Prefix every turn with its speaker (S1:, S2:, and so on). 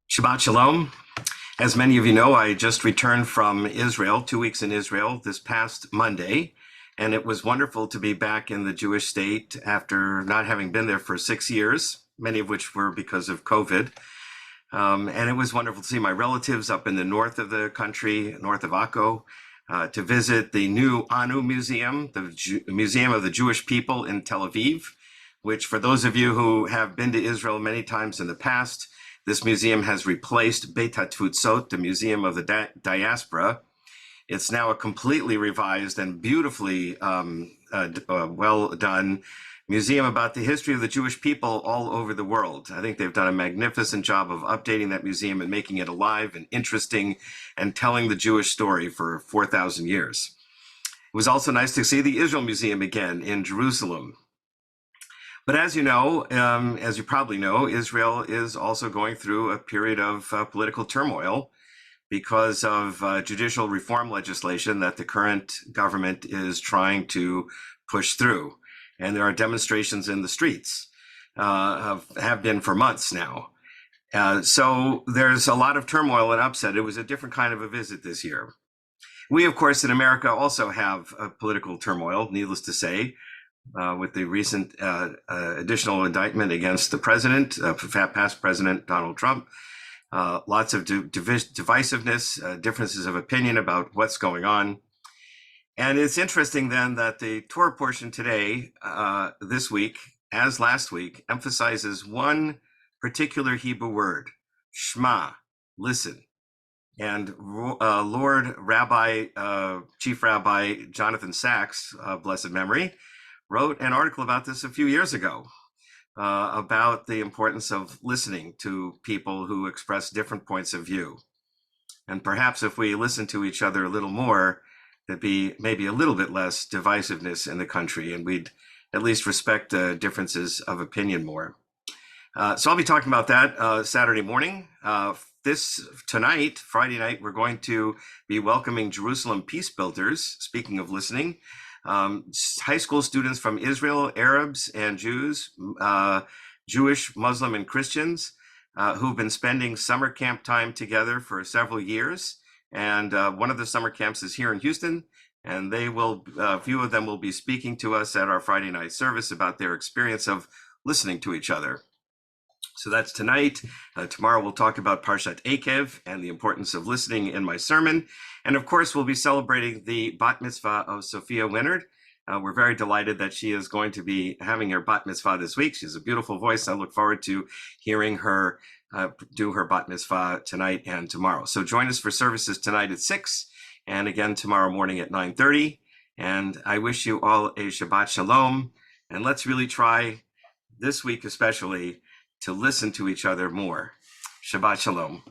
S1: Shabbat Shalom. As many of you know, I just returned from Israel, 2 weeks in Israel this past Monday, and it was wonderful to be back in the Jewish state after not having been there for 6 years, many of which were because of COVID. And it was wonderful to see my relatives up in the north of the country, north of Akko, to visit the new Anu Museum, the Museum of the Jewish People in Tel Aviv, which for those of you who have been to Israel many times in the past, this museum has replaced Beit HaTfutzot, the Museum of the Diaspora. It's now a completely revised and beautifully well done museum about the history of the Jewish people all over the world. I think they've done a magnificent job of updating that museum and making it alive and interesting and telling the Jewish story for 4,000 years. It was also nice to see the Israel Museum again in Jerusalem. But as you know, as you probably know, Israel is also going through a period of political turmoil because of judicial reform legislation that the current government is trying to push through. And there are demonstrations in the streets, have been for months now. So there's a lot of turmoil and upset. It was a different kind of a visit this year. We, of course, in America also have political turmoil, needless to say. With the recent additional indictment against the president, past President Donald Trump. Lots of divisiveness, differences of opinion about what's going on. And it's interesting then that the Torah portion today, this week, as last week, emphasizes one particular Hebrew word, Shema, listen. And Lord Rabbi, Chief Rabbi Jonathan Sachs, blessed memory, wrote an article about this a few years ago, about the importance of listening to people who express different points of view. And perhaps if we listen to each other a little more, there'd be maybe a little bit less divisiveness in the country, and we'd at least respect differences of opinion more. So I'll be talking about that Saturday morning. Tonight, Friday night, we're going to be welcoming Jerusalem Peace Builders, speaking of listening. High school students from Israel, Arabs and Jews, Jewish, Muslim, and Christians who've been spending summer camp time together for several years. And one of the summer camps is here in Houston, and they will, a few of them will be speaking to us at our Friday night service about their experience of listening to each other. So that's tonight. Tomorrow we'll talk about Parshat Ekev and the importance of listening in my sermon. And of course, we'll be celebrating the bat mitzvah of Sophia Leonard. We're very delighted that she is going to be having her bat mitzvah this week. She has a beautiful voice. I look forward to hearing her do her bat mitzvah tonight and tomorrow. So join us for services tonight at 6 and again tomorrow morning at 9:30. And I wish you all a Shabbat Shalom. And let's really try this week especially to listen to each other more. Shabbat Shalom.